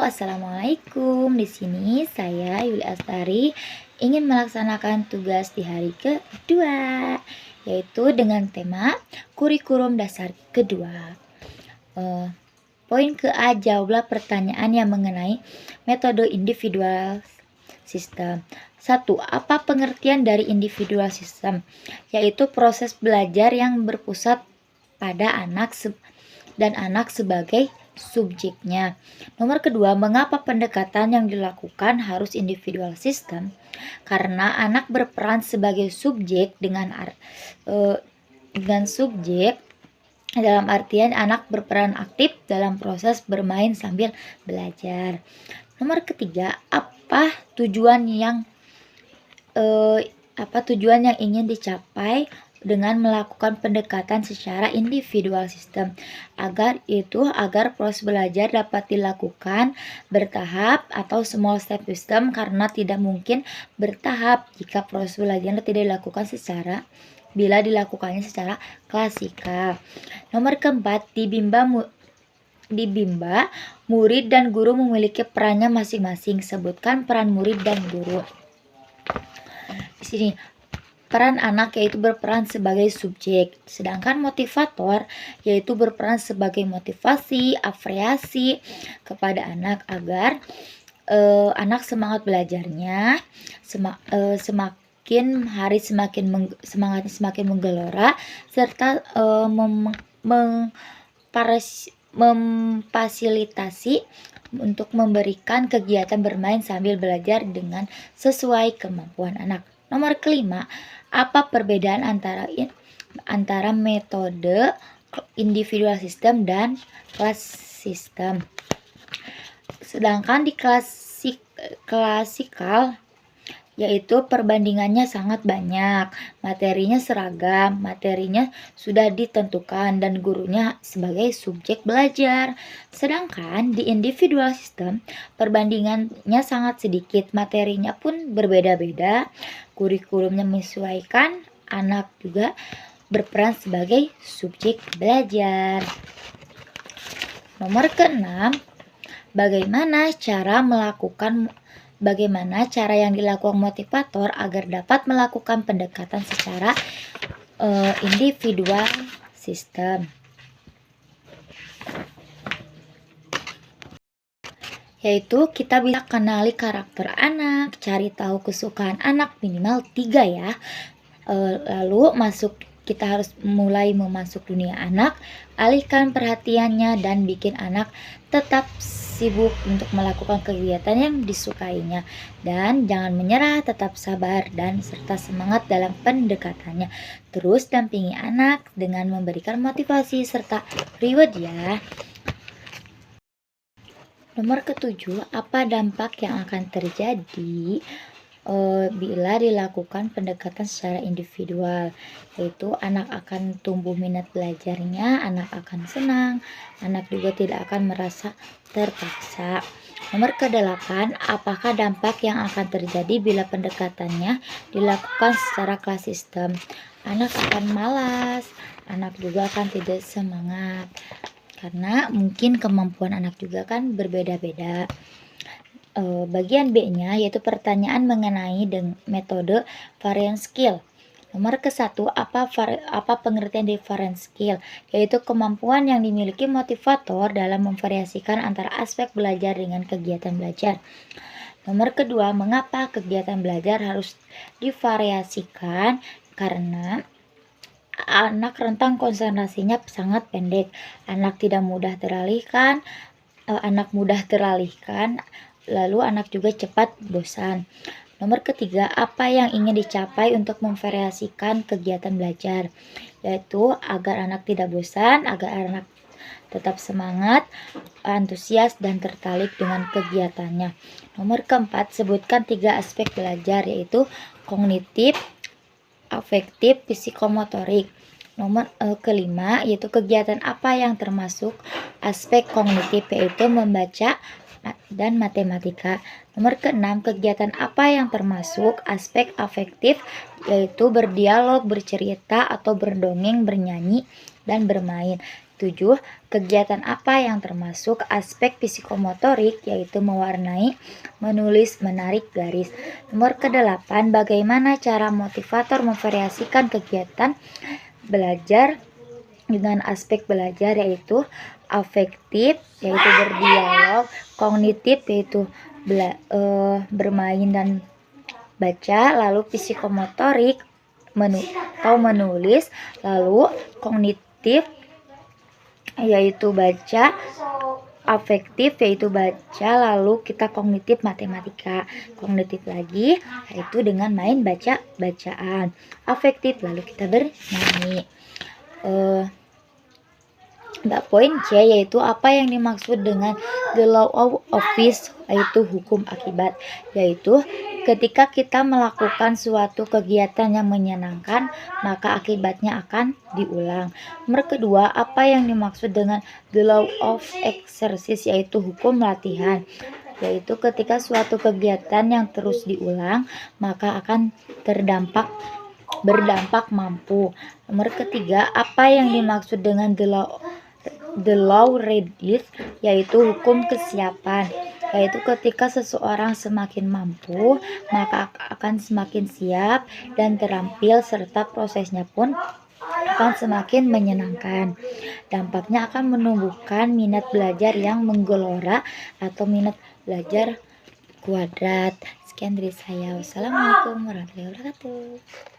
Assalamualaikum. Di sini saya Yuli Astari ingin melaksanakan tugas di hari kedua, yaitu dengan tema kurikulum dasar kedua. Poin ke A, jawablah pertanyaan yang mengenai metode individual system. 1. Apa pengertian dari individual system? Yaitu proses belajar yang berpusat pada anak dan anak sebagai subjeknya. Nomor kedua, mengapa pendekatan yang dilakukan harus individual system? Karena anak berperan sebagai subjek dengan subjek dalam artian anak berperan aktif dalam proses bermain sambil belajar. Nomor ketiga, apa tujuan yang ingin dicapai dengan melakukan pendekatan secara individual system? Agar proses belajar dapat dilakukan bertahap atau small step system, karena tidak mungkin bertahap jika proses belajar tidak dilakukan bila dilakukannya secara klasikal. Nomor keempat, di Bimba, murid dan guru memiliki perannya masing-masing. Sebutkan peran murid dan guru. Di sini peran anak yaitu berperan sebagai subjek, sedangkan motivator yaitu berperan sebagai motivasi, apresiasi kepada anak agar anak semangat belajarnya, semakin hari semangatnya semakin menggelora, serta memfasilitasi untuk memberikan kegiatan bermain sambil belajar dengan sesuai kemampuan anak. Nomor kelima, apa perbedaan antara metode individual system dan kelas system? Sedangkan di klasikal yaitu perbandingannya sangat banyak, materinya seragam, materinya sudah ditentukan dan gurunya sebagai subjek belajar. Sedangkan di individual system perbandingannya sangat sedikit, materinya pun berbeda-beda, kurikulumnya menyesuaikan, anak juga berperan sebagai subjek belajar. Nomor keenam, bagaimana cara yang dilakukan motivator agar dapat melakukan pendekatan secara individual system? Yaitu kita bisa kenali karakter anak, cari tahu kesukaan anak minimal 3 ya. Lalu kita harus mulai memasuk dunia anak, alihkan perhatiannya dan bikin anak tetap sibuk untuk melakukan kegiatan yang disukainya. Dan jangan menyerah, tetap sabar dan serta semangat dalam pendekatannya. Terus dampingi anak dengan memberikan motivasi serta reward ya. Nomor ketujuh, apa dampak yang akan terjadi bila dilakukan pendekatan secara individual? Yaitu anak akan tumbuh minat belajarnya, anak akan senang, anak juga tidak akan merasa terpaksa. Nomor ke-8, apakah dampak yang akan terjadi bila pendekatannya dilakukan secara kelas sistem? Anak akan malas, anak juga akan tidak semangat, karena mungkin kemampuan anak juga kan berbeda-beda. Bagian B-nya yaitu pertanyaan mengenai metode variant skill. Nomor ke-1, apa pengertian dari variant skill? Yaitu kemampuan yang dimiliki motivator dalam memvariasikan antara aspek belajar dengan kegiatan belajar. Nomor kedua, mengapa kegiatan belajar harus divariasikan? Karena anak rentang konsentrasinya sangat pendek, anak mudah teralihkan, lalu anak juga cepat bosan. Nomor ketiga, apa yang ingin dicapai untuk memvariasikan kegiatan belajar? Yaitu agar anak tidak bosan, agar anak tetap semangat, antusias, dan tertarik dengan kegiatannya. Nomor keempat, sebutkan 3 aspek belajar, yaitu kognitif, afektif, psikomotorik. Nomor kelima, yaitu kegiatan apa yang termasuk aspek kognitif, yaitu membaca dan matematika. Nomor keenam, kegiatan apa yang termasuk aspek afektif, yaitu berdialog, bercerita, atau berdongeng, bernyanyi, dan bermain. 7. Kegiatan apa yang termasuk aspek psikomotorik, yaitu mewarnai, menulis, menarik garis. Nomor ke-8, bagaimana cara motivator memvariasikan kegiatan belajar dengan aspek belajar, yaitu afektif, yaitu berdialog, kognitif, yaitu bermain dan baca, lalu psikomotorik atau menulis, lalu kognitif yaitu baca, afektif yaitu baca, lalu kita kognitif matematika, kognitif lagi yaitu dengan main bacaan, afektif lalu kita bernyanyi. Poin C yaitu apa yang dimaksud dengan the law of office, yaitu hukum akibat, yaitu ketika kita melakukan suatu kegiatan yang menyenangkan, maka akibatnya akan diulang. Nomor kedua, apa yang dimaksud dengan the law of exercise, yaitu hukum latihan, yaitu ketika suatu kegiatan yang terus diulang, maka akan berdampak mampu. Nomor ketiga, apa yang dimaksud dengan the law readiness, yaitu hukum kesiapan, yaitu ketika seseorang semakin mampu, maka akan semakin siap dan terampil, serta prosesnya pun akan semakin menyenangkan. Dampaknya akan menumbuhkan minat belajar yang menggelora atau minat belajar kuadrat. Sekian dari saya. Wassalamualaikum warahmatullahi wabarakatuh.